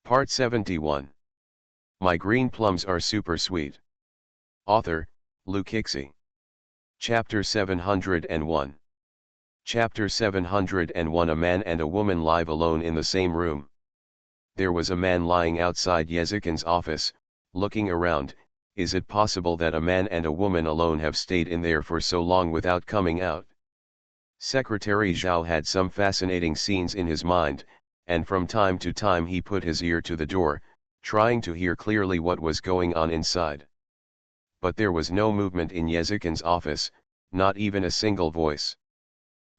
Part 71. My green plums are super sweet. Author, Luke Hixie. Chapter 701. Chapter 701. A man and a woman live alone in the same room. There was a man lying outside Yezikin's office, looking around. Is it possible that a man and a woman alone have stayed in there for so long without coming out? Secretary Zhao had some fascinating scenes in his mind, and from time to time he put his ear to the door, trying to hear clearly what was going on inside. But there was no movement in Yezikin's office, not even a single voice.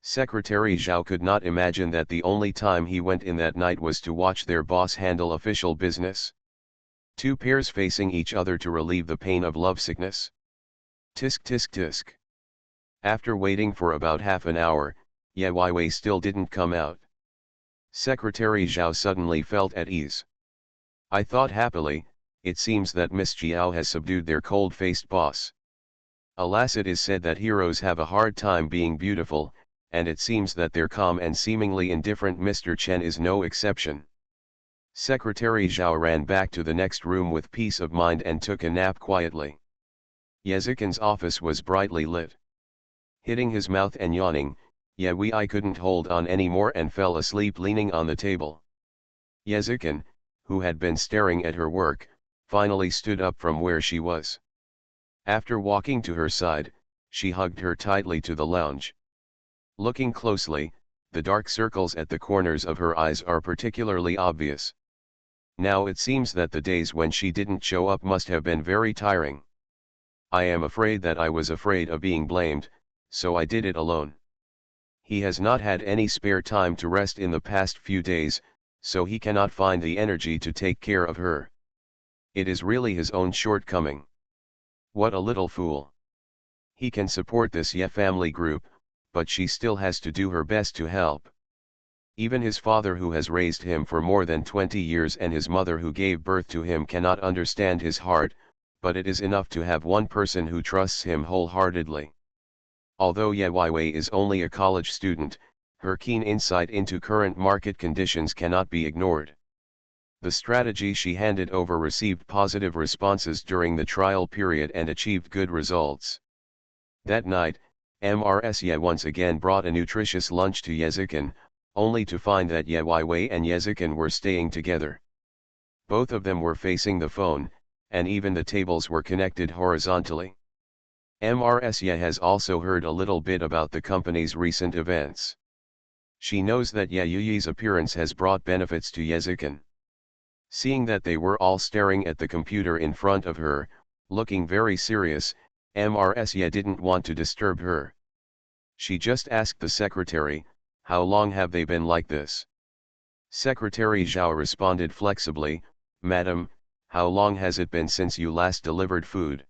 Secretary Zhao could not imagine that the only time he went in that night was to watch their boss handle official business. Two pairs facing each other to relieve the pain of lovesickness. Tisk tisk tisk. After waiting for about half an hour, Ye Weiwei still didn't come out. Secretary Zhao suddenly felt at ease. I thought happily, it seems that Miss Jiao has subdued their cold-faced boss. Alas, it is said that heroes have a hard time being beautiful, and it seems that their calm and seemingly indifferent Mr. Chen is no exception. Secretary Zhao ran back to the next room with peace of mind and took a nap quietly. Yezikin's office was brightly lit. Hitting his mouth and yawning, Ye Weiwei couldn't hold on anymore and fell asleep leaning on the table. Yezikin, who had been staring at her work, finally stood up from where she was. After walking to her side, she hugged her tightly to the lounge. Looking closely, the dark circles at the corners of her eyes are particularly obvious. Now it seems that the days when she didn't show up must have been very tiring. I am afraid that I was afraid of being blamed, so I did it alone. He has not had any spare time to rest in the past few days, so he cannot find the energy to take care of her. It is really his own shortcoming. What a little fool. He can support this Ye family group, but she still has to do her best to help. Even his father, who has raised him for more than 20 years, and his mother, who gave birth to him, cannot understand his heart, but it is enough to have one person who trusts him wholeheartedly. Although Ye Weiwei is only a college student, her keen insight into current market conditions cannot be ignored. The strategy she handed over received positive responses during the trial period and achieved good results. That night, Mrs. Ye once again brought a nutritious lunch to Yezikin, only to find that Ye Weiwei and Yezikin were staying together. Both of them were facing the phone, and even the tables were connected horizontally. Mrs. Ye has also heard a little bit about the company's recent events. She knows that Ye Yuyi's appearance has brought benefits to Yezikin. Seeing that they were all staring at the computer in front of her, looking very serious, Mrs. Ye didn't want to disturb her. She just asked the secretary, "How long have they been like this?" Secretary Zhao responded flexibly, "Madam, how long has it been since you last delivered food?"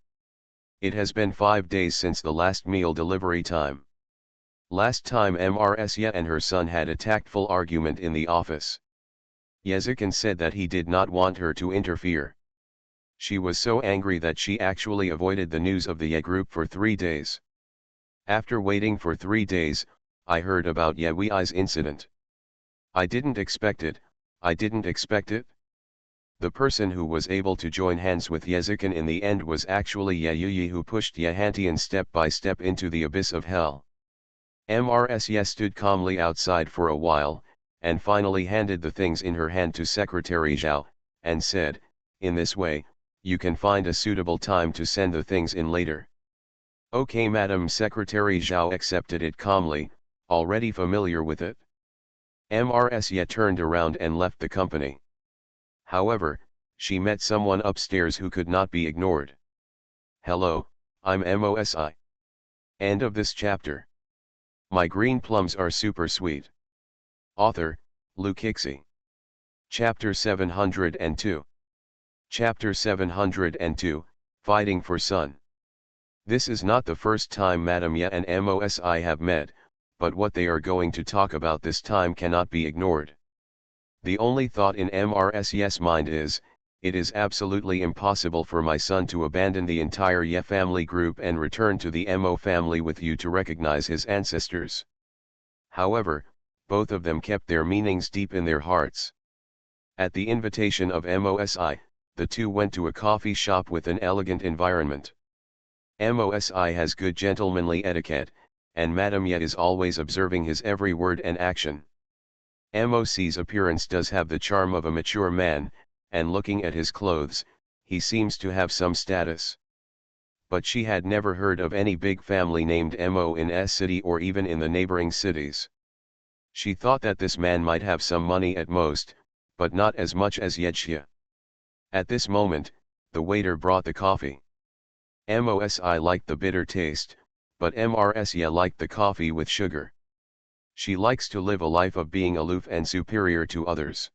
"It has been 5 days since the last meal delivery time." Last time Mrs. Ye and her son had a tactful argument in the office. Yezikin said that he did not want her to interfere. She was so angry that she actually avoided the news of the Ye group for 3 days. After waiting for 3 days, I heard about Ye Weiwei's incident. I didn't expect it, I didn't expect it. The person who was able to join hands with Yezikin in the end was actually Ye Yuyi, who pushed Ye Hantian step by step into the abyss of hell. Mrs. Ye stood calmly outside for a while, and finally handed the things in her hand to Secretary Zhao, and said, "In this way, you can find a suitable time to send the things in later." "Okay, Madam." Secretary Zhao accepted it calmly, already familiar with it. Mrs. Ye turned around and left the company. However, she met someone upstairs who could not be ignored. "Hello, I'm Mosi." End of this chapter. My green plums are super sweet. Author, Luke Hixie. Chapter 702. Chapter 702, Fighting for Sun. This is not the first time Madam Ye and Mosi have met, but what they are going to talk about this time cannot be ignored. The only thought in Mrs. Ye's mind is, "It is absolutely impossible for my son to abandon the entire Ye family group and return to the Mo family with you to recognize his ancestors." However, both of them kept their meanings deep in their hearts. At the invitation of Mosi, the two went to a coffee shop with an elegant environment. Mosi has good gentlemanly etiquette, and Madame Ye is always observing his every word and action. Moc's appearance does have the charm of a mature man, and looking at his clothes, he seems to have some status. But she had never heard of any big family named Mo in S city or even in the neighboring cities. She thought that this man might have some money at most, but not as much as Yedshia. At this moment, the waiter brought the coffee. Mosi liked the bitter taste, but Mrsya liked the coffee with sugar. She likes to live a life of being aloof and superior to others.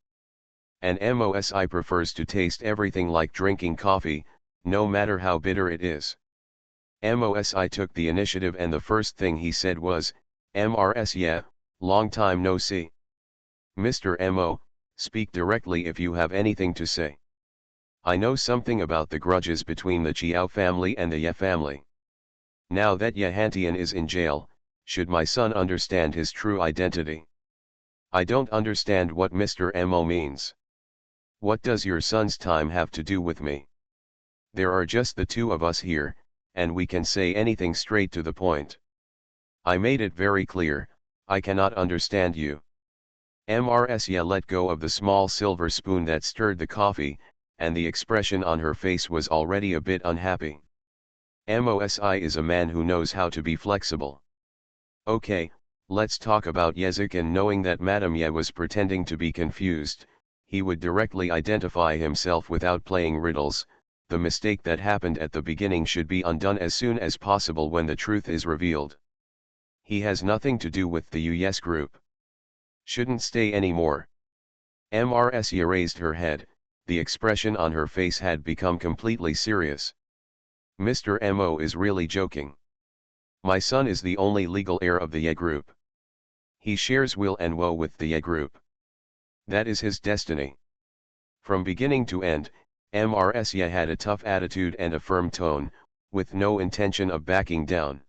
And Mosi prefers to taste everything like drinking coffee, no matter how bitter it is. Mosi took the initiative and the first thing he said was, "Mrsya, long time no see. Mr. Mo, speak directly if you have anything to say. I know something about the grudges between the Chiao family and the Ye family. Now that Yehantian is in jail, should my son understand his true identity? I don't understand what Mr. Mo means. What does your son's time have to do with me? There are just the two of us here, and we can say anything straight to the point. I made it very clear, I cannot understand you." Mrsya let go of the small silver spoon that stirred the coffee, and the expression on her face was already a bit unhappy. Mosi is a man who knows how to be flexible. "Okay, let's talk about Yezikin." Knowing that Madame Ye was pretending to be confused, he would directly identify himself without playing riddles. The mistake that happened at the beginning should be undone as soon as possible when the truth is revealed. He has nothing to do with the US group. Shouldn't stay anymore. Mrsya raised her head, the expression on her face had become completely serious. Mr. Mo is really joking. My son is the only legal heir of the Ye group. He shares will and woe with the Ye group. That is his destiny. From beginning to end, Mrsya had a tough attitude and a firm tone, with no intention of backing down.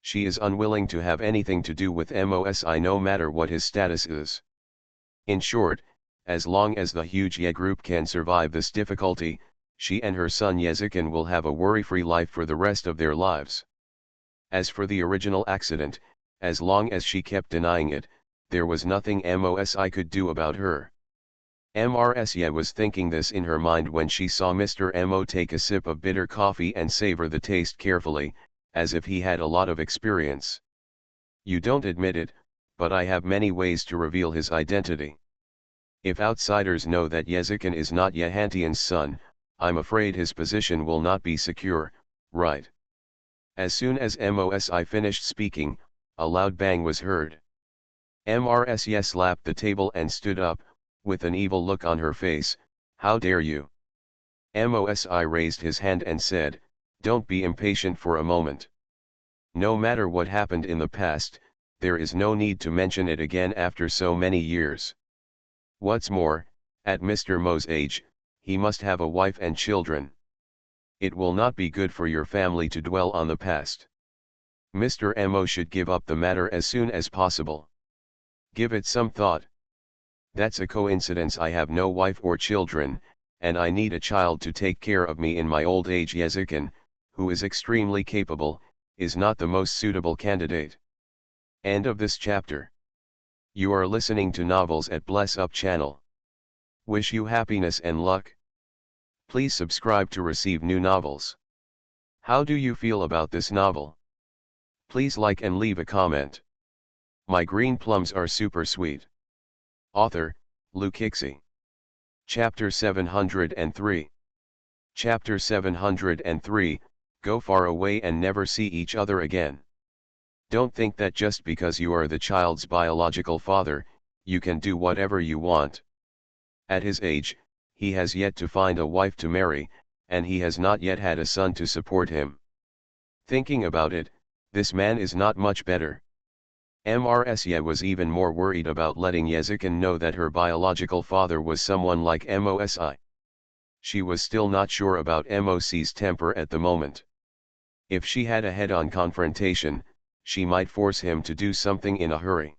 She is unwilling to have anything to do with Mosi no matter what his status is. In short, as long as the huge Ye group can survive this difficulty, she and her son Yezikin will have a worry-free life for the rest of their lives. As for the original accident, as long as she kept denying it, there was nothing Mosi could do about her. Mrsya was thinking this in her mind when she saw Mr. Mo take a sip of bitter coffee and savor the taste carefully, as if he had a lot of experience. "You don't admit it, but I have many ways to reveal his identity. If outsiders know that Yezikin is not Yehantian's son, I'm afraid his position will not be secure, right?" As soon as Mosi finished speaking, a loud bang was heard. Mrsya slapped the table and stood up, with an evil look on her face. "How dare you?" Mosi raised his hand and said, "Don't be impatient for a moment. No matter what happened in the past, there is no need to mention it again after so many years. What's more, at Mr. Mo's age, he must have a wife and children. It will not be good for your family to dwell on the past. Mr. Mo should give up the matter as soon as possible. Give it some thought. That's a coincidence. I have no wife or children, and I need a child to take care of me in my old age. Yezikin, who is extremely capable, is not the most suitable candidate." End of this chapter. You are listening to Novels at Bless Up channel. Wish you happiness and luck. Please subscribe to receive new novels. How do you feel about this novel? Please like and leave a comment. My green plums are super sweet. Author, Lukixi. Chapter 703. Chapter 703, Go far away and never see each other again. Don't think that just because you are the child's biological father, you can do whatever you want. At his age, he has yet to find a wife to marry, and he has not yet had a son to support him. Thinking about it, this man is not much better. Mrsya was even more worried about letting Yezikin know that her biological father was someone like Mosi. She was still not sure about Moc's temper at the moment. If she had a head-on confrontation, she might force him to do something in a hurry.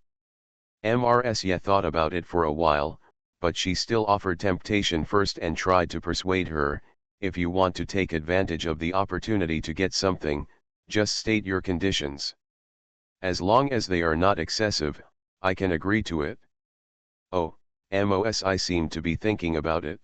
Mrsya thought about it for a while, but she still offered temptation first and tried to persuade her, if you want to take advantage of the opportunity to get something, just state your conditions. As long as they are not excessive, I can agree to it. Oh, Mosi seemed to be thinking about it.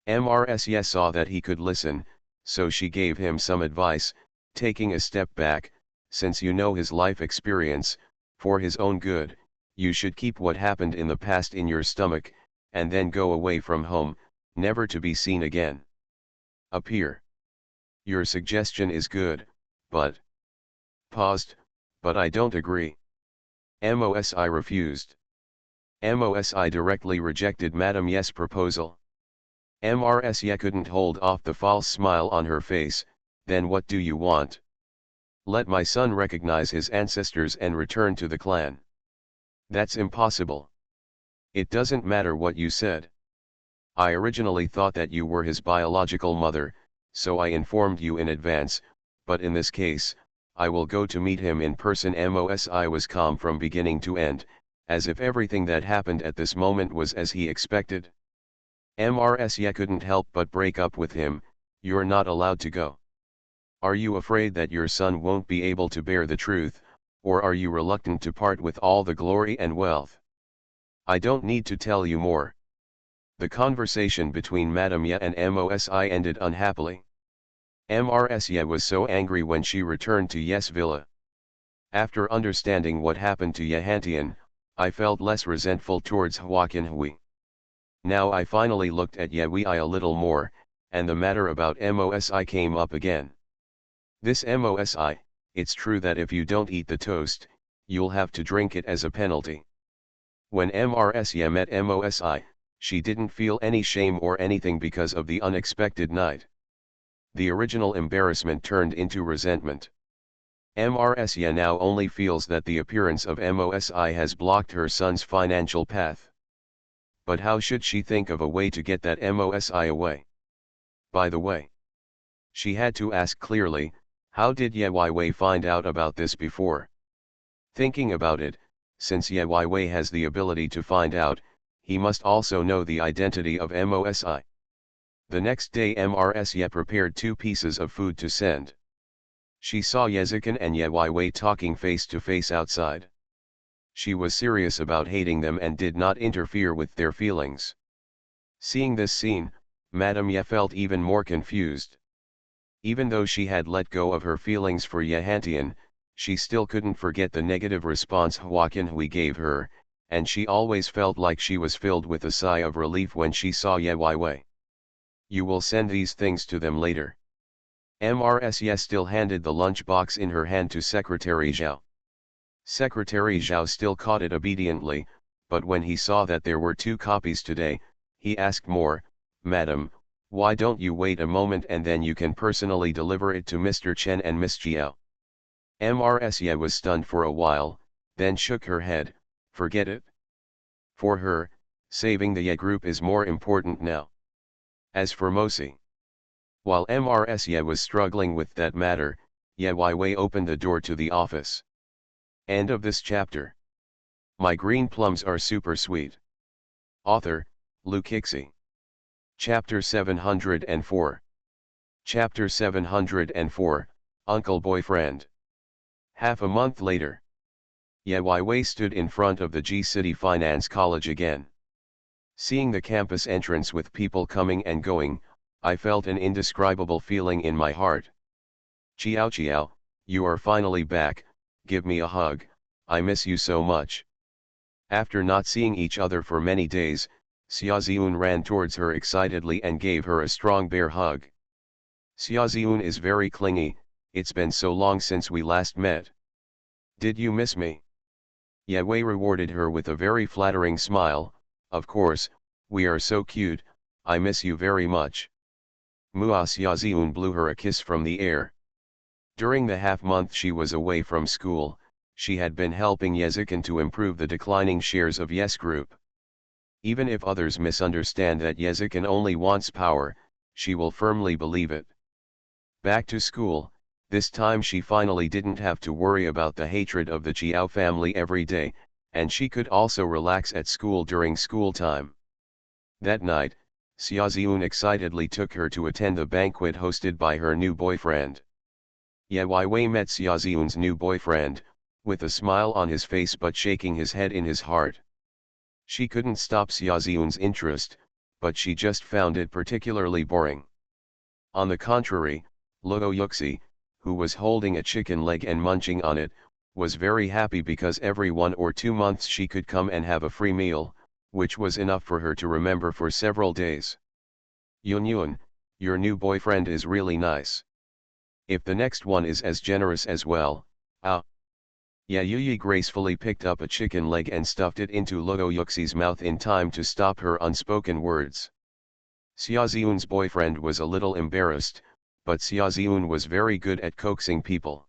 Mrs saw that he could listen, so she gave him some advice, taking a step back, since you know his life experience, for his own good, you should keep what happened in the past in your stomach, and then go away from home, never to be seen again. Appear. Your suggestion is good, but... Paused, but I don't agree. Mosi refused. Mosi directly rejected Madame Yes' proposal. Mrs couldn't hold off the false smile on her face. Then what do you want? Let my son recognize his ancestors and return to the clan. That's impossible. It doesn't matter what you said. I originally thought that you were his biological mother, so I informed you in advance, but in this case, I will go to meet him in person. Mosi was calm from beginning to end, as if everything that happened at this moment was as he expected. Mrs couldn't help but break up with him. You're not allowed to go. Are you afraid that your son won't be able to bear the truth, or are you reluctant to part with all the glory and wealth? I don't need to tell you more. The conversation between Madame Ye and Mosi ended unhappily. Mrs Ye was so angry when she returned to Yes Villa. After understanding what happened to Yehantian, I felt less resentful towards Joaquin Hui. Now I finally looked at Yehui a little more, and the matter about Mosi came up again. This Mosi, it's true that if you don't eat the toast, you'll have to drink it as a penalty. When Mrs met Mosi, she didn't feel any shame or anything because of the unexpected night. The original embarrassment turned into resentment. Mrs now only feels that the appearance of Mosi has blocked her son's financial path. But how should she think of a way to get that Mosi away? By the way, she had to ask clearly, how did Yehui find out about this before? Thinking about it, since Yehui has the ability to find out, he must also know the identity of Mosi. The next day Mrs prepared 2 pieces of food to send. She saw Yezikin and Yehui talking face to face outside. She was serious about hating them and did not interfere with their feelings. Seeing this scene, Madame Ye felt even more confused. Even though she had let go of her feelings for Yehantian, she still couldn't forget the negative response Joaquin Hui gave her, and she always felt like she was filled with a sigh of relief when she saw Yehui. You will send these things to them later. Mrs still handed the lunchbox in her hand to Secretary Zhao. Secretary Zhao still caught it obediently, but when he saw that there were 2 copies today, he asked more, Madam, why don't you wait a moment and then you can personally deliver it to Mr. Chen and Miss Jiao? Mrs was stunned for a while, then shook her head. Forget it. For her, saving the Ye group is more important now. As for Mosi. While Mrs was struggling with that matter, Yehui opened the door to the office. End of this chapter. My green plums are super sweet. Author, Lu Kixi. Chapter 704. Chapter 704, Uncle Boyfriend. Half a month later. Yehui stood in front of the G-City Finance College again. Seeing the campus entrance with people coming and going, I felt an indescribable feeling in my heart. Chiao Chiao, you are finally back, give me a hug, I miss you so much. After not seeing each other for many days, Xiaoziun ran towards her excitedly and gave her a strong bear hug. Xiaoziun is very clingy, it's been so long since we last met. Did you miss me? Yehui rewarded her with a very flattering smile, of course, we are so cute, I miss you very much. Mua Xiaoziun blew her a kiss from the air. During the half-month she was away from school, she had been helping Yezikin to improve the declining shares of Yes Group. Even if others misunderstand that Yezikin only wants power, she will firmly believe it. Back to school, this time she finally didn't have to worry about the hatred of the Jiao family every day, and she could also relax at school during school time. That night, Xiaoziun excitedly took her to attend the banquet hosted by her new boyfriend. Ye Wei met Xiaoziun's new boyfriend, with a smile on his face but shaking his head in his heart. She couldn't stop Xiaoziun's interest, but she just found it particularly boring. On the contrary, Luo Yuxi, who was holding a chicken leg and munching on it, was very happy because every 1 or 2 months she could come and have a free meal, which was enough for her to remember for several days. Yun, your new boyfriend is really nice. If the next one is as generous as well, ah. Yuyi gracefully picked up a chicken leg and stuffed it into Luo Yuxi's mouth in time to stop her unspoken words. Xiaoziun's boyfriend was a little embarrassed, but Xiaoziun was very good at coaxing people.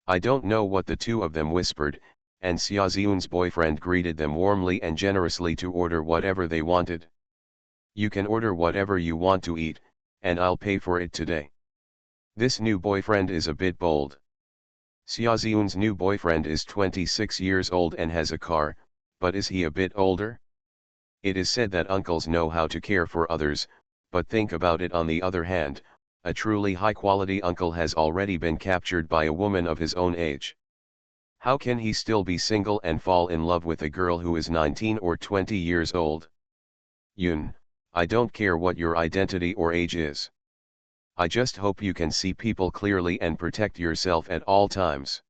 I don't know what the two of them whispered, and Xiaoziun's boyfriend greeted them warmly and generously to order whatever they wanted. You can order whatever you want to eat, and I'll pay for it today. This new boyfriend is a bit bold. Xiaoziun's new boyfriend is 26 years old and has a car, but is he a bit older? It is said that uncles know how to care for others, but think about it on the other hand, a truly high-quality uncle has already been captured by a woman of his own age. How can he still be single and fall in love with a girl who is 19 or 20 years old? Yun, I don't care what your identity or age is. I just hope you can see people clearly and protect yourself at all times.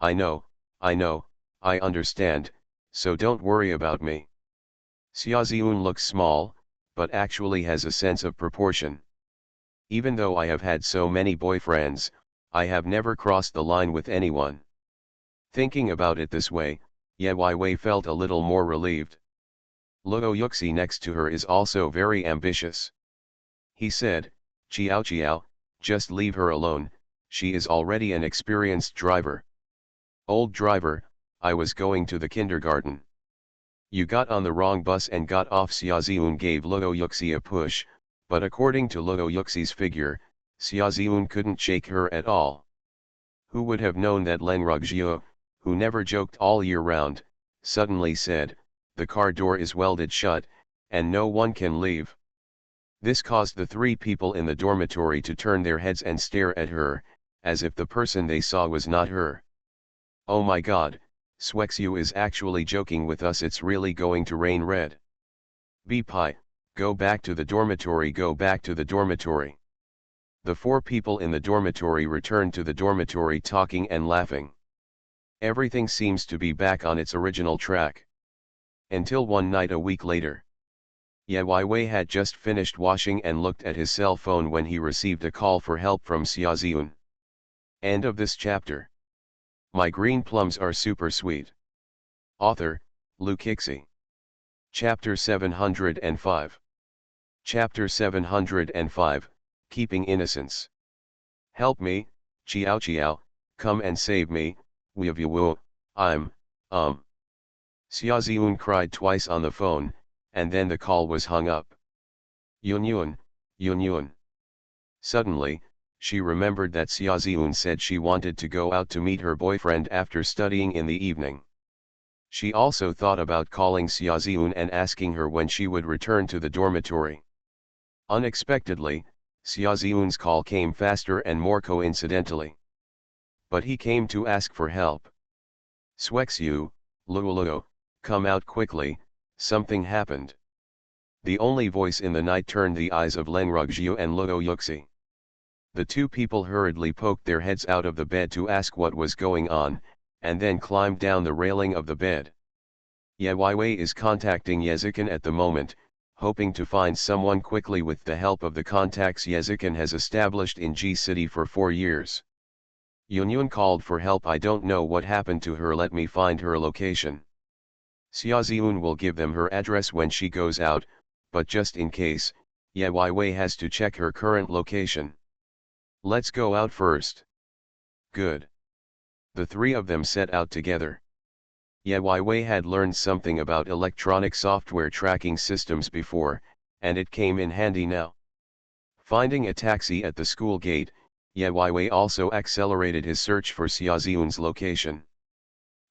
I know, I understand, so don't worry about me. Xiaoziun looks small, but actually has a sense of proportion. Even though I have had so many boyfriends, I have never crossed the line with anyone. Thinking about it this way, Ye Wei felt a little more relieved. Luo Yuxi next to her is also very ambitious. He said, Chiao, just leave her alone, she is already an experienced driver. Old driver, I was going to the kindergarten. You got on the wrong bus and got off. Xiaoziun gave Luo Yuxi a push, but according to Luo Yuxi's figure, Xiaoziun couldn't shake her at all. Who would have known that Len Rugjiu, who never joked all year round, suddenly said, the car door is welded shut, and no one can leave. This caused the 3 people in the dormitory to turn their heads and stare at her, as if the person they saw was not her. Oh my god, Swexiu is actually joking with us, it's really going to rain red. Pi, go back to the dormitory, go back to the dormitory. The 4 people in the dormitory returned to the dormitory talking and laughing. Everything seems to be back on its original track. Until one night a week later. Ye Wei had just finished washing and looked at his cell phone when he received a call for help from Xiaoziun. End of this chapter. My green plums are super sweet. Author, Lu Kixi. Chapter 705. Chapter 705, Keeping Innocence. Help me, Chiao, come and save me, Weevu, I'm. Xiaoziun cried twice on the phone, and then the call was hung up. Yun. Suddenly, she remembered that Xiaoziun said she wanted to go out to meet her boyfriend after studying in the evening. She also thought about calling Xiaoziun and asking her when she would return to the dormitory. Unexpectedly, Xiaoziun's call came faster and more coincidentally. But he came to ask for help. Swexiu, Luo, come out quickly, something happened. The only voice in the night turned the eyes of Len Rugjiu and Luo Yuxi. The 2 people hurriedly poked their heads out of the bed to ask what was going on, and then climbed down the railing of the bed. Ye Wei is contacting Yezikin at the moment, hoping to find someone quickly with the help of the contacts Yezikin has established in G City for 4 years. Yun called for help. I don't know what happened to her, let me find her location. Xiaoziun will give them her address when she goes out, but just in case, Ye Wei has to check her current location. Let's go out first. Good. The 3 of them set out together. Ye Wei had learned something about electronic software tracking systems before, and it came in handy now. Finding a taxi at the school gate, Ye Wei also accelerated his search for Xiaoziun's location.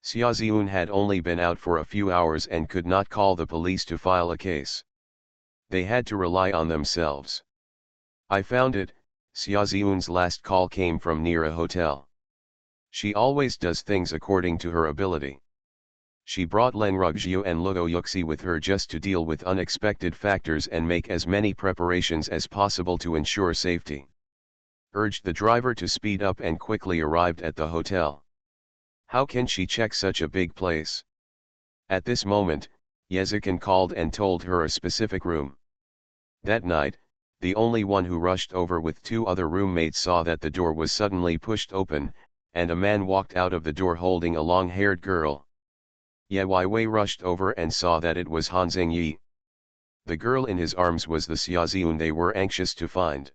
Xiaoziun had only been out for a few hours and could not call the police to file a case. They had to rely on themselves. I found it. Xiaoziun's last call came from near a hotel. She always does things according to her ability. She brought Leng Rugjiu and Luo Yuxi with her just to deal with unexpected factors and make as many preparations as possible to ensure safety. Urged the driver to speed up and quickly arrived at the hotel. How can she check such a big place? At this moment, Yezikin called and told her a specific room. That night, the only one who rushed over with two other roommates saw that the door was suddenly pushed open, and a man walked out of the door holding a long-haired girl. Ye Wei rushed over and saw that it was Han Xingyi. The girl in his arms was the Xiaoziun they were anxious to find.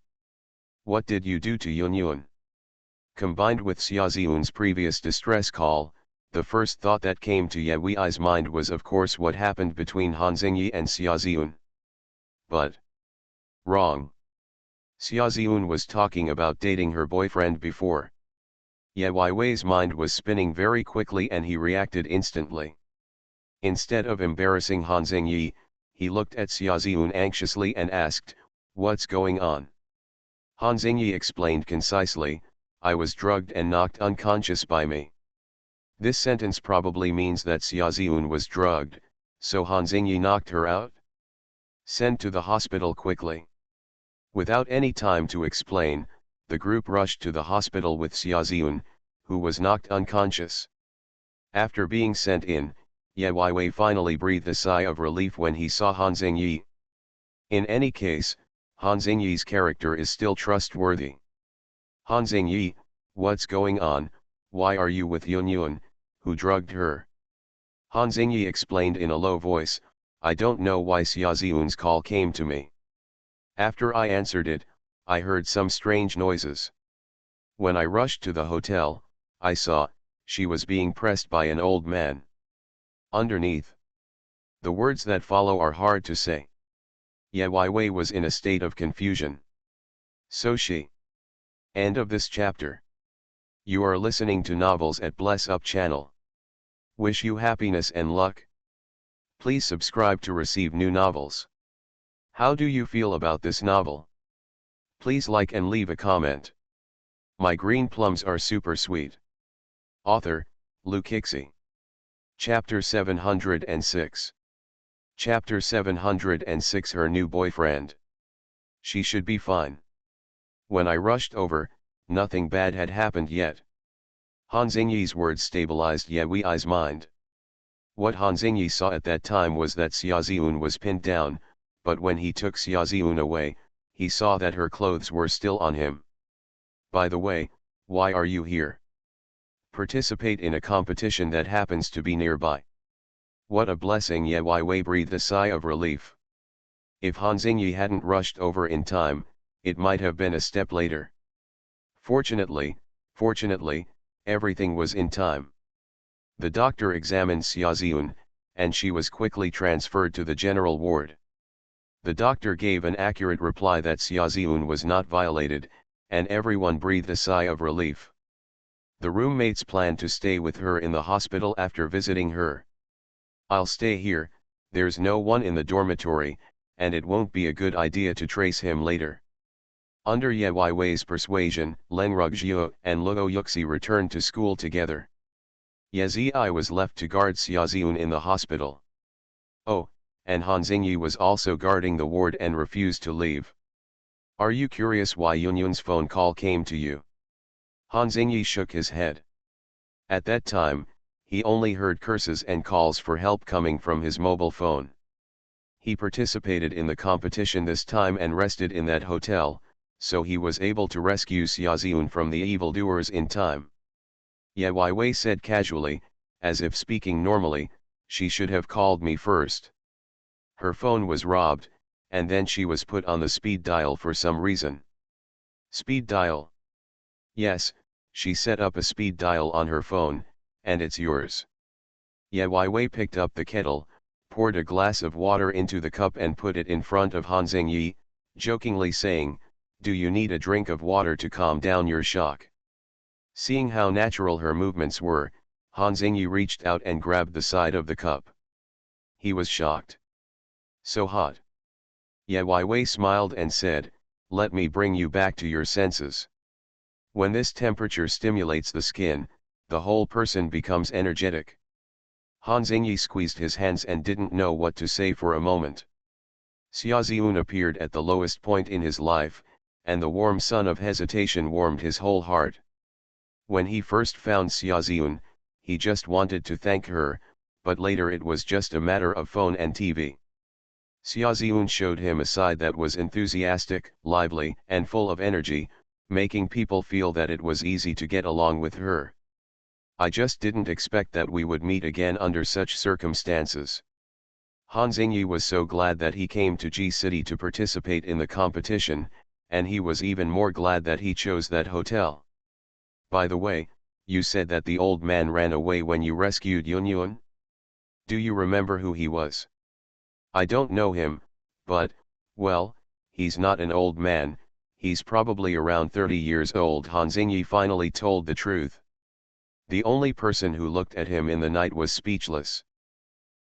What did you do to Yunyun? Combined with Xiaoziun's previous distress call, the first thought that came to Ye Wei's mind was of course what happened between Han Xingyi and Xiaoziun. But wrong. Xiaoziun was talking about dating her boyfriend before. Ye Wei's mind was spinning very quickly and he reacted instantly. Instead of embarrassing Han Xingyi, he looked at Xiaoziun anxiously and asked, "What's going on?" Han Xingyi explained concisely, "I was drugged and knocked unconscious by me." This sentence probably means that Xiaoziun was drugged, so Han Xingyi knocked her out? Send to the hospital quickly. Without any time to explain, the group rushed to the hospital with Xiaoziun, who was knocked unconscious. After being sent in, Ye Wei finally breathed a sigh of relief when he saw Han Xingyi. In any case, Han Xingyi's character is still trustworthy. Han Xingyi, what's going on? Why are you with Yunyun, who drugged her? Han Xingyi explained in a low voice, "I don't know why Xiaoziun's call came to me. After I answered it, I heard some strange noises. When I rushed to the hotel, I saw, she was being pressed by an old man. Underneath." The words that follow are hard to say. Ye Wei was in a state of confusion. So she. End of this chapter. You are listening to Novels at Bless Up channel. Wish you happiness and luck. Please subscribe to receive new novels. How do you feel about this novel? Please like and leave a comment. My green plums are super sweet. Author, Lu Kixi. Chapter 706. Chapter 706 Her new boyfriend. She should be fine. When I rushed over, nothing bad had happened yet. Han Xingyi's words stabilized Ye Wei's mind. What Han Xingyi saw at that time was that Xiaoziun was pinned down, but when he took Xiaoziun away, he saw that her clothes were still on him. By the way, why are you here? Participate in a competition that happens to be nearby. What a blessing! Ye Wei breathed a sigh of relief. If Han Xingyi hadn't rushed over in time, it might have been a step later. Fortunately, everything was in time. The doctor examined Xiaoziun, and she was quickly transferred to the general ward. The doctor gave an accurate reply that Xiaoziun was not violated, and everyone breathed a sigh of relief. The roommates planned to stay with her in the hospital after visiting her. "I'll stay here, there's no one in the dormitory, and it won't be a good idea to trace him later." Under Ye Wei's persuasion, Leng Rugjiu and Luo Yuxi returned to school together. Ye Zi was left to guard Xiaoziun in the hospital. Oh, and Han Xingyi was also guarding the ward and refused to leave. Are you curious why Yunyun's phone call came to you? Han Xingyi shook his head. At that time, he only heard curses and calls for help coming from his mobile phone. He participated in the competition this time and rested in that hotel, so he was able to rescue Xiaoziun from the evildoers in time. Ye Wei said casually, as if speaking normally, "She should have called me first." Her phone was robbed, and then she was put on the speed dial for some reason. Speed dial? Yes, she set up a speed dial on her phone, and it's yours. Ye Wei picked up the kettle, poured a glass of water into the cup and put it in front of Han Xingyi, jokingly saying, "Do you need a drink of water to calm down your shock?" Seeing how natural her movements were, Han Xingyi reached out and grabbed the side of the cup. He was shocked. So hot. Ye Wei smiled and said, "Let me bring you back to your senses. When this temperature stimulates the skin, the whole person becomes energetic." Han Xingyi squeezed his hands and didn't know what to say for a moment. Xiaoziun appeared at the lowest point in his life, and the warm sun of hesitation warmed his whole heart. When he first found Xiaoziun, he just wanted to thank her, but later it was just a matter of phone and TV. Xiaoziun showed him a side that was enthusiastic, lively, and full of energy, making people feel that it was easy to get along with her. "I just didn't expect that we would meet again under such circumstances." Han Xingyi was so glad that he came to G City to participate in the competition, and he was even more glad that he chose that hotel. "By the way, you said that the old man ran away when you rescued Yunyun? Do you remember who he was?" "I don't know him, but, well, he's not an old man, he's probably around 30 years old." Han Xingyi finally told the truth. The only person who looked at him in the night was speechless.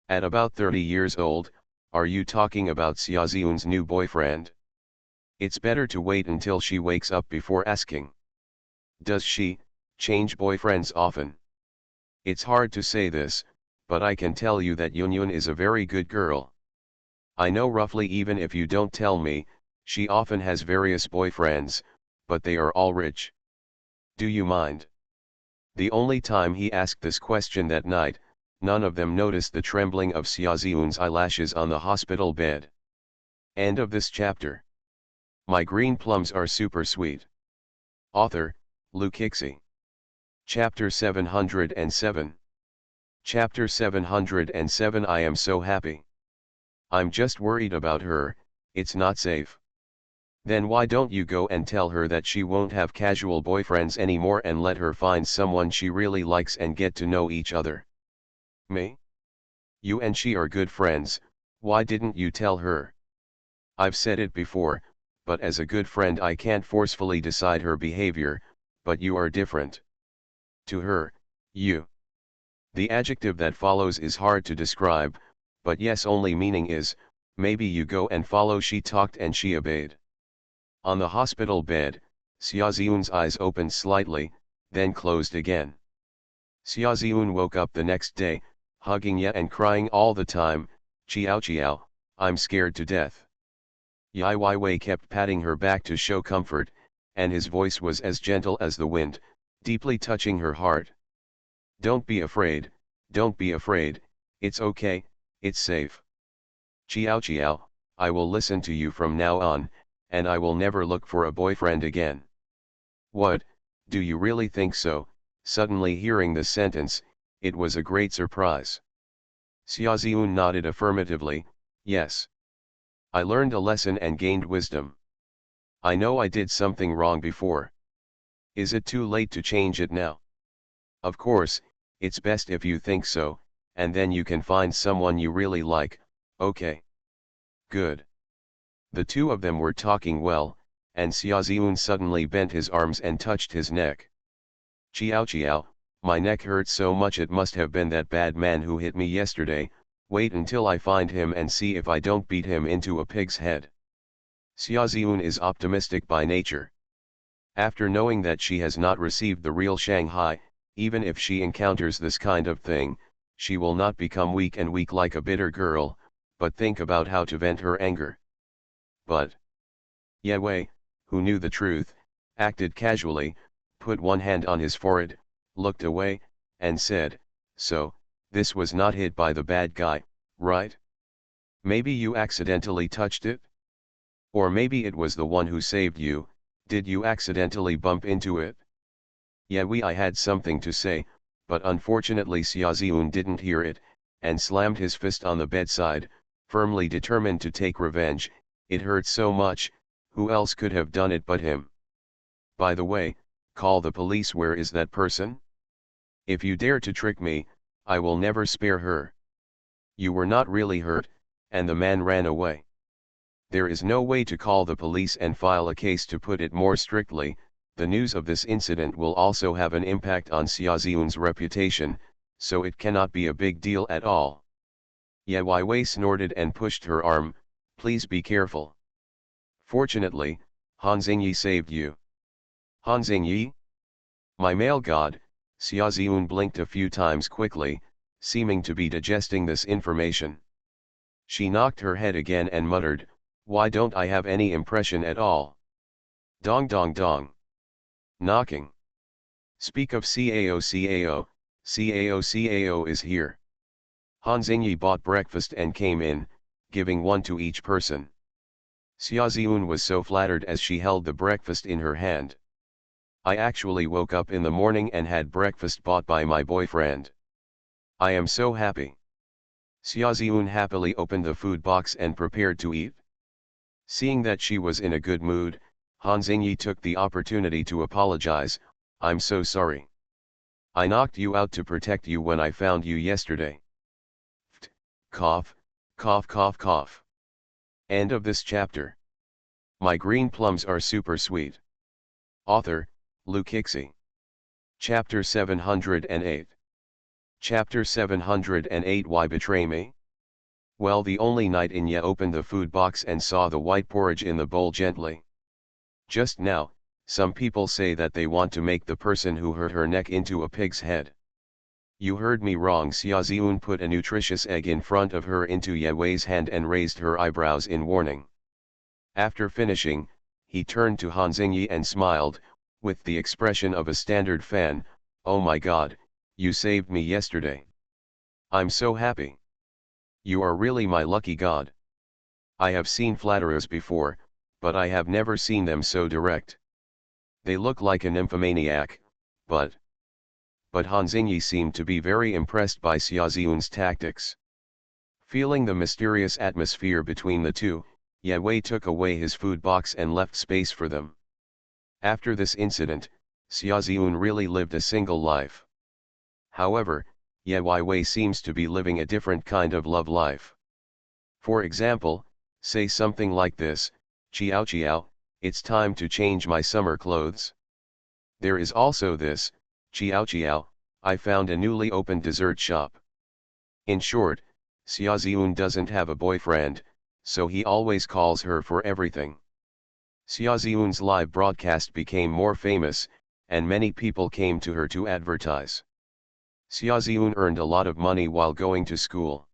"At about 30 years old, are you talking about Xiaoziun's new boyfriend? It's better to wait until she wakes up before asking." "Does she change boyfriends often?" "It's hard to say this, but I can tell you that Yunyun is a very good girl. I know roughly, even if you don't tell me, she often has various boyfriends, but they are all rich. Do you mind?" The only time he asked this question that night, none of them noticed the trembling of Xiaoziun's eyelashes on the hospital bed. End of this chapter. My green plums are super sweet. Author, Lu Kixi. Chapter 707. Chapter 707. I am so happy. I'm just worried about her, it's not safe. Then why don't you go and tell her that she won't have casual boyfriends anymore and let her find someone she really likes and get to know each other? Me? You and she are good friends, why didn't you tell her? I've said it before, but as a good friend I can't forcefully decide her behavior, but you are different. To her, you. The adjective that follows is hard to describe, but yes, only meaning is, maybe you go and follow. She talked and she obeyed. On the hospital bed, Xiaoziun's eyes opened slightly, then closed again. Xiaoziun woke up the next day, hugging Ye and crying all the time, "Chiao Chiao, I'm scared to death." Yi Wei kept patting her back to show comfort, and his voice was as gentle as the wind, deeply touching her heart. "Don't be afraid, don't be afraid, it's okay, it's safe. Chiao Chiao, I will listen to you from now on, and I will never look for a boyfriend again." "What, do you really think so?" Suddenly hearing the sentence, it was a great surprise. Xiaoziun nodded affirmatively, "Yes. I learned a lesson and gained wisdom. I know I did something wrong before. Is it too late to change it now?" "Of course, it's best if you think so, and then you can find someone you really like, okay?" "Good." The two of them were talking well, and Xiaoziun suddenly bent his arms and touched his neck. "Chiao Chiao, my neck hurts so much, it must have been that bad man who hit me yesterday. Wait until I find him and see if I don't beat him into a pig's head." Xiaoziun is optimistic by nature. After knowing that she has not received the real Shanghai, even if she encounters this kind of thing, she will not become weak like a bitter girl, but think about how to vent her anger. But Ye Wei, who knew the truth, acted casually, put one hand on his forehead, looked away, and said, "So, this was not hit by the bad guy, right? Maybe you accidentally touched it? Or maybe it was the one who saved you. Did you accidentally bump into it?" "Yeah, I had something to say, but unfortunately Xiaoziun didn't hear it, and slammed his fist on the bedside, firmly determined to take revenge. It hurt so much, who else could have done it but him? By the way, call the police. Where is that person? If you dare to trick me, I will never spare her." "You were not really hurt, and the man ran away. There is no way to call the police and file a case. To put it more strictly, the news of this incident will also have an impact on Xiaoziun's reputation, so it cannot be a big deal at all." Ye Wei snorted and pushed her arm, "Please be careful." Fortunately, Han Xingyi saved you. Han Xingyi? My male god. Xia Ziun blinked a few times quickly, seeming to be digesting this information. She knocked her head again and muttered, "Why don't I have any impression at all?" Dong dong dong. Knocking. Speak of Cao Cao, Cao Cao is here. Han Xingyi bought breakfast and came in, giving one to each person. Xia Ziun was so flattered as she held the breakfast in her hand. I actually woke up in the morning and had breakfast bought by my boyfriend. I am so happy. Xia Ziun happily opened the food box and prepared to eat. Seeing that she was in a good mood, Han Xingyi took the opportunity to apologize. I'm so sorry. I knocked you out to protect you when I found you yesterday. Cough, cough cough cough. End of this chapter. My green plums are super sweet. Author, Lu Kixi. Chapter 708. Chapter 708. Why betray me? Well, the only knight in Ye opened the food box and saw the white porridge in the bowl gently. Just now, some people say that they want to make the person who hurt her neck into a pig's head. You heard me wrong. Xia Ziun put a nutritious egg in front of her into Ye Wei's hand and raised her eyebrows in warning. After finishing, he turned to Han Xingyi and smiled, with the expression of a standard fan. Oh my god, you saved me yesterday. I'm so happy. You are really my lucky god. I have seen flatterers before, but I have never seen them so direct. They look like a nymphomaniac, but Han Xingyi seemed to be very impressed by Xia Ziun's tactics. Feeling the mysterious atmosphere between the two, Ye Wei took away his food box and left space for them. After this incident, Xia Ziun really lived a single life. However, Ye Wei seems to be living a different kind of love life. For example, say something like this: "Chiao chiao, it's time to change my summer clothes." There is also this: "Chiao chiao, I found a newly opened dessert shop." In short, Xia Ziun doesn't have a boyfriend, so he always calls her for everything. Xia Ziun's live broadcast became more famous, and many people came to her to advertise. Xia Ziun earned a lot of money while going to school.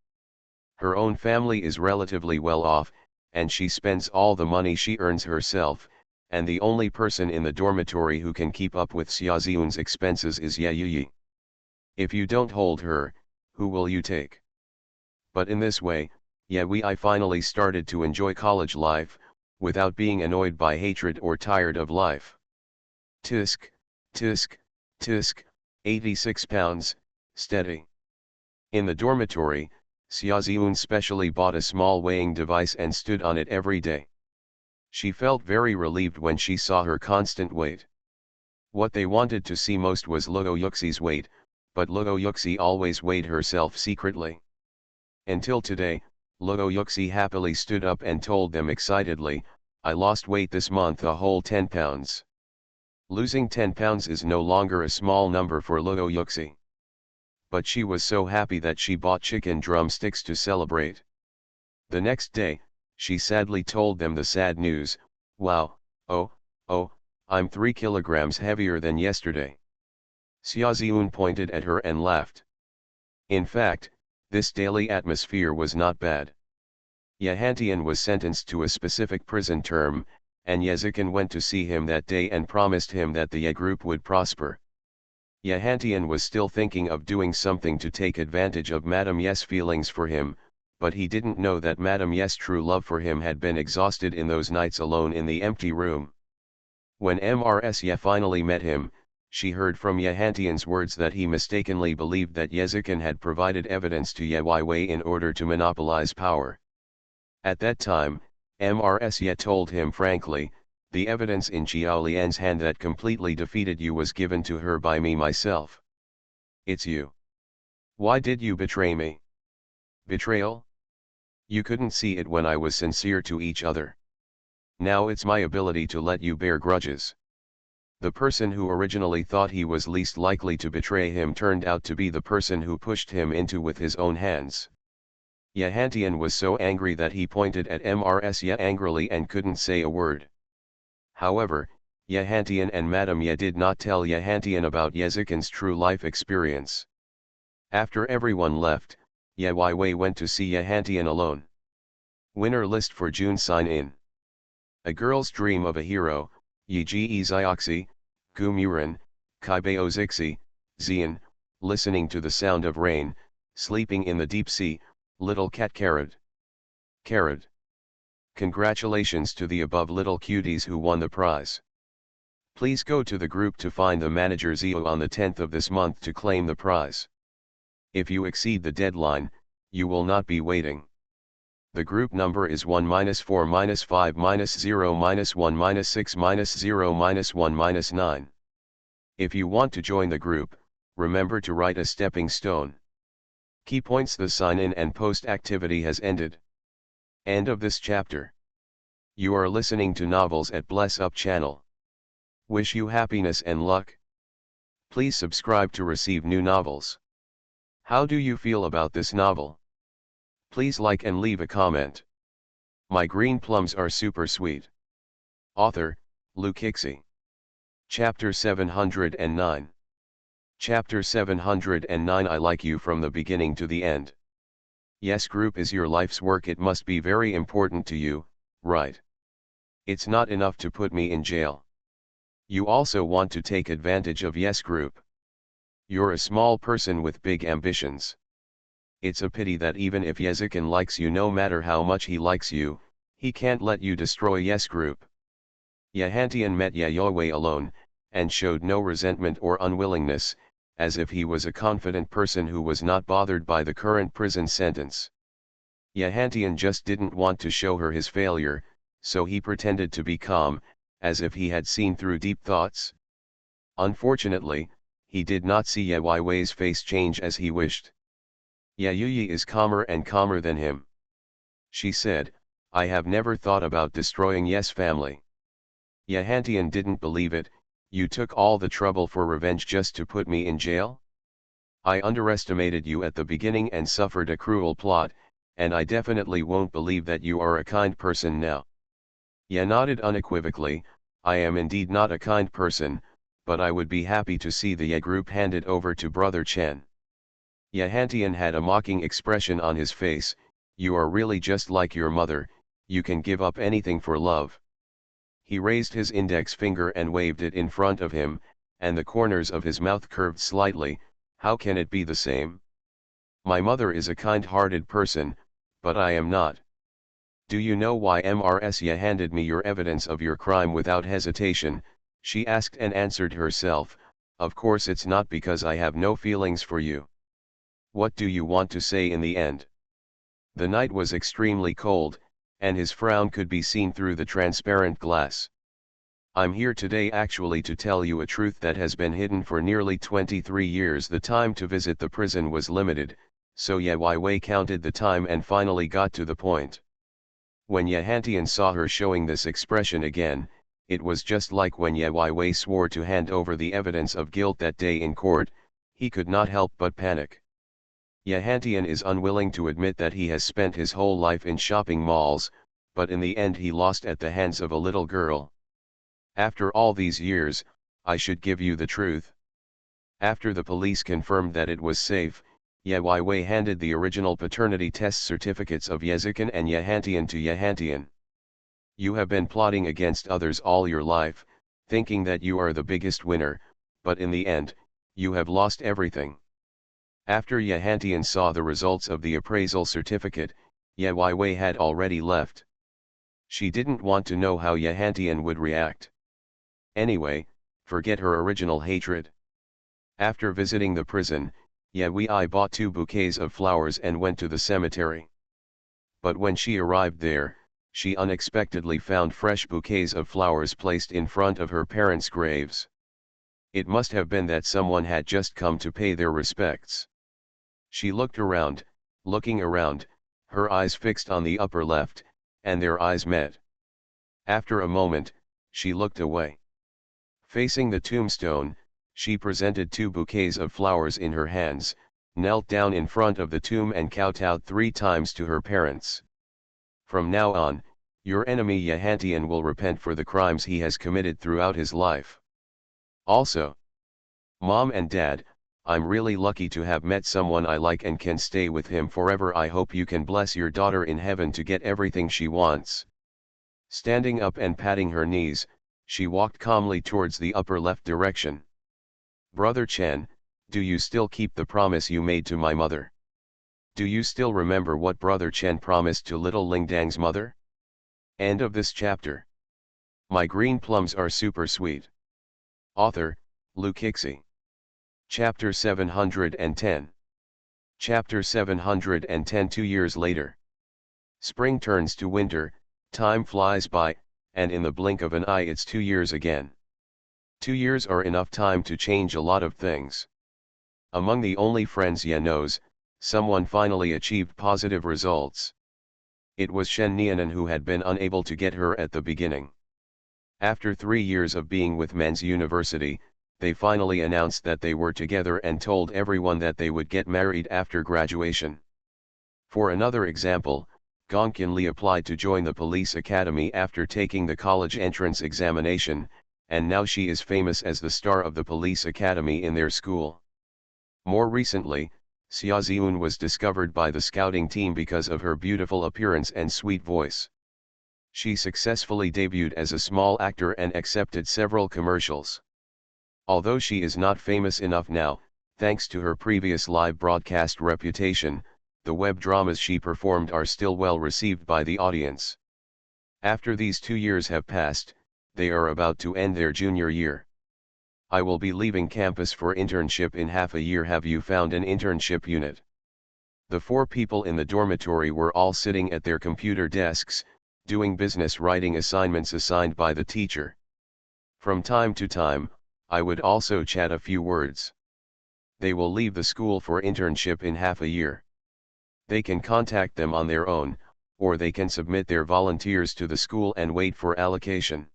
Her own family is relatively well off, and she spends all the money she earns herself, and the only person in the dormitory who can keep up with Xia Ziun's expenses is Ye Yi. If you don't hold her, who will you take? But in this way, Ye Wei finally started to enjoy college life, without being annoyed by hatred or tired of life. Tisk, tisk, tisk, 86 pounds, steady. In the dormitory, Xia Ziun specially bought a small weighing device and stood on it every day. She felt very relieved when she saw her constant weight. What they wanted to see most was Luo Yuxi's weight, but Luo Yuxi always weighed herself secretly. Until today, Luo Yuxi happily stood up and told them excitedly, "I lost weight this month, a whole 10 pounds. Losing 10 pounds is no longer a small number for Luo Yuxi. But she was so happy that she bought chicken drumsticks to celebrate. The next day, she sadly told them the sad news: "Wow, oh, I'm 3 kilograms heavier than yesterday." Xia Ziun pointed at her and laughed. In fact, this daily atmosphere was not bad. Ye Hantian was sentenced to a specific prison term, and Ye Zikan went to see him that day and promised him that the Ye group would prosper. Ye Hantian was still thinking of doing something to take advantage of Madame Ye's feelings for him, but he didn't know that Madame Ye's true love for him had been exhausted in those nights alone in the empty room. When Mrs. Ye finally met him, she heard from Ye Hantian's words that he mistakenly believed that Ye Zikan had provided evidence to Ye Wei in order to monopolize power. At that time, Mrs. Ye told him frankly, "The evidence in Xiao Lian's hand that completely defeated you was given to her by me myself. It's you. Why did you betray me?" Betrayal? You couldn't see it when I was sincere to each other. Now it's my ability to let you bear grudges. The person who originally thought he was least likely to betray him turned out to be the person who pushed him into with his own hands. Yehantian was so angry that he pointed at Mrs. angrily and couldn't say a word. However, Yehantian and Madame Ye did not tell Yehantian about Yezikin's true life experience. After everyone left, Ye Wei went to see Yehantian alone. Winner list for June sign-in. A Girl's Dream of a Hero, Yi Ji Zioxi, Gu Murin, Kaibeo Zixi, Xian, Listening to the Sound of Rain, Sleeping in the Deep Sea, Little Cat Carrot. Carrot. Congratulations to the above little cuties who won the prize. Please go to the group to find the manager Zio on the 10th of this month to claim the prize. If you exceed the deadline, you will not be waiting. The group number is 1-4-5-0-1-6-0-1-1-9. If you want to join the group, remember to write a stepping stone. Key points: the sign-in and post activity has ended. End of this chapter. You are listening to Novels at Bless Up channel. Wish you happiness and luck. Please subscribe to receive new novels. How do you feel about this novel? Please like and leave a comment. My green plums are super sweet. Author, Luke Hixie. Chapter 709. Chapter 709. I like you from the beginning to the end. Yes, group is your life's work. It must be very important to you, right? It's not enough to put me in jail. You also want to take advantage of Yes Group. You're a small person with big ambitions. It's a pity that even if Yezikin likes you, no matter how much he likes you, he can't let you destroy Yes Group. Yehantian met Yayoi alone, and showed no resentment or unwillingness, as if he was a confident person who was not bothered by the current prison sentence. Yehantian just didn't want to show her his failure, so he pretended to be calm, as if he had seen through deep thoughts. Unfortunately, he did not see Ye Wei's face change as he wished. Yayuyi is calmer and calmer than him. She said, I have never thought about destroying Yes family. Yehantian didn't believe it. You took all the trouble for revenge just to put me in jail? I underestimated you at the beginning and suffered a cruel plot, and I definitely won't believe that you are a kind person now. Ye nodded unequivocally. I am indeed not a kind person, but I would be happy to see the Ye group handed over to Brother Chen. Yehantian had a mocking expression on his face. You are really just like your mother, you can give up anything for love. He raised his index finger and waved it in front of him, and the corners of his mouth curved slightly. How can it be the same? My mother is a kind-hearted person, but I am not. Do you know why Mrs. handed me your evidence of your crime without hesitation? She asked and answered herself. Of course it's not because I have no feelings for you. What do you want to say in the end? The night was extremely cold, and his frown could be seen through the transparent glass. I'm here today actually to tell you a truth that has been hidden for nearly 23 years. The time to visit the prison was limited, so Ye Wei counted the time and finally got to the point. When Yehantian saw her showing this expression again, it was just like when Ye Wei swore to hand over the evidence of guilt that day in court. He could not help but panic. Yehantian is unwilling to admit that he has spent his whole life in shopping malls, but in the end he lost at the hands of a little girl. After all these years, I should give you the truth. After the police confirmed that it was safe, Ye Wei handed the original paternity test certificates of Yezikin and Yehantian to Yehantian. You have been plotting against others all your life, thinking that you are the biggest winner, but in the end, you have lost everything. After Yehantian saw the results of the appraisal certificate, Ye Wei had already left. She didn't want to know how Yehantian would react. Anyway, forget her original hatred. After visiting the prison, Ye Wei bought 2 bouquets of flowers and went to the cemetery. But when she arrived there, she unexpectedly found fresh bouquets of flowers placed in front of her parents' graves. It must have been that someone had just come to pay their respects. She looked around, looking around, her eyes fixed on the upper left, and their eyes met. After a moment, she looked away. Facing the tombstone, she presented 2 bouquets of flowers in her hands. knelt down in front of the tomb and kowtowed 3 times to her parents. From now on, your enemy Yehantian will repent for the crimes he has committed throughout his life. Also, Mom and Dad, I'm really lucky to have met someone I like and can stay with him forever. I hope you can bless your daughter in heaven to get everything she wants. Standing up and patting her knees, she walked calmly towards the upper left direction. Brother Chen, do you still keep the promise you made to my mother? Do you still remember what Brother Chen promised to little Lingdang's mother? End of this chapter. My green plums are super sweet. Author, Lu Kixi. Chapter 710. Chapter 710. 2 years later. Spring turns to winter, time flies by, and in the blink of an eye it's 2 years again. 2 years are enough time to change a lot of things. Among the only friends Ye knows, someone finally achieved positive results. It was Shen Nianan who had been unable to get her at the beginning. After 3 years of being with Men's University, they finally announced that they were together and told everyone that they would get married after graduation. For another example, Gong Qinli applied to join the police academy after taking the college entrance examination, and now she is famous as the star of the police academy in their school. More recently, Xia Ziun was discovered by the scouting team because of her beautiful appearance and sweet voice. She successfully debuted as a small actor and accepted several commercials. Although she is not famous enough now, thanks to her previous live broadcast reputation, the web dramas she performed are still well received by the audience. After these 2 years have passed, they are about to end their junior year. I will be leaving campus for internship in half a year. Have you found an internship unit? The 4 people in the dormitory were all sitting at their computer desks, doing business writing assignments assigned by the teacher. From time to time, I would also chat a few words. They will leave the school for internship in half a year. They can contact them on their own, or they can submit their volunteers to the school and wait for allocation.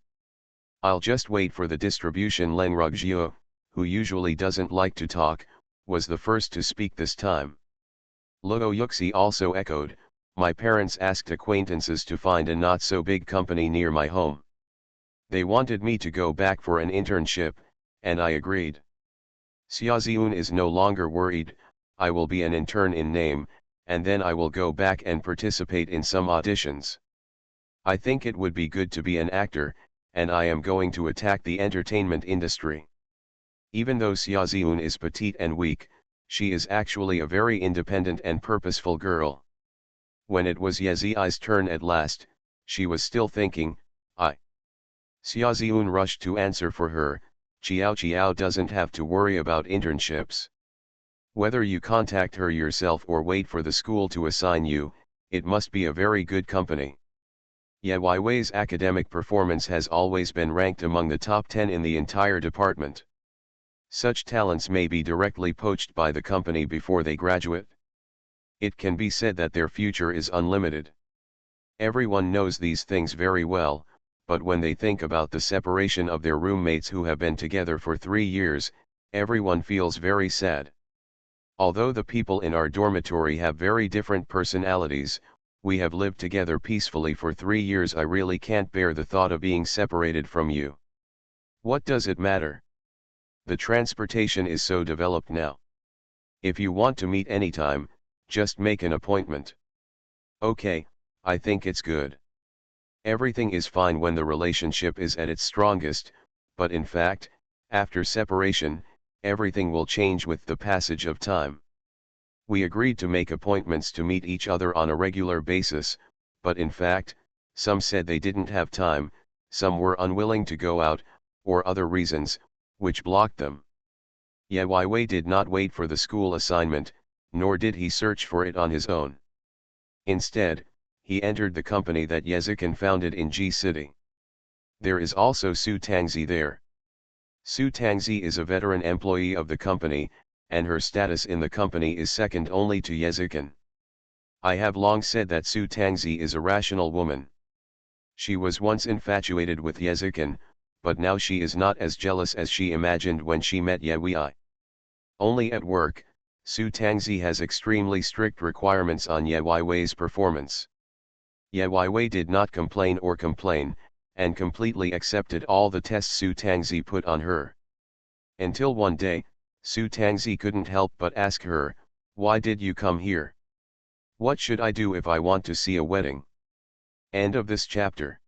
I'll just wait for the distribution. Leng Rugjio, who usually doesn't like to talk, was the first to speak this time. Luo Yuxi also echoed, my parents asked acquaintances to find a not so big company near my home. They wanted me to go back for an internship, and I agreed. Xiaoziun is no longer worried, I will be an intern in name, and then I will go back and participate in some auditions. I think it would be good to be an actor, and I am going to attack the entertainment industry. Even though Xiaoziun is petite and weak, she is actually a very independent and purposeful girl. When it was Yezi's turn at last, she was still thinking, Xiaoziun rushed to answer for her, Qiao doesn't have to worry about internships. Whether you contact her yourself or wait for the school to assign you, it must be a very good company. Ye Weiwei's academic performance has always been ranked among the top 10 in the entire department. Such talents may be directly poached by the company before they graduate. It can be said that their future is unlimited. Everyone knows these things very well, but when they think about the separation of their roommates who have been together for 3 years, everyone feels very sad. Although the people in our dormitory have very different personalities, we have lived together peacefully for 3 years. I really can't bear the thought of being separated from you. What does it matter? The transportation is so developed now. If you want to meet anytime, just make an appointment. Okay, I think it's good. Everything is fine when the relationship is at its strongest, but in fact, after separation, everything will change with the passage of time. We agreed to make appointments to meet each other on a regular basis, but in fact, some said they didn't have time, some were unwilling to go out, or other reasons, which blocked them. Ye Weiwei did not wait for the school assignment, nor did he search for it on his own. Instead, he entered the company that Yezikin founded in G City. There is also Su Tangzi there. Su Tangzi is a veteran employee of the company, and her status in the company is second only to Yezikin. I have long said that Su Tangzi is a rational woman. She was once infatuated with Yezikin, but now she is not as jealous as she imagined when she met Ye Wei. Only at work, Su Tangzi has extremely strict requirements on Ye Weiwei's performance. Ye Weiwei did not complain, and completely accepted all the tests Su Tangzi put on her. Until one day, Su Tangzi couldn't help but ask her, "Why did you come here? What should I do if I want to see a wedding?" End of this chapter.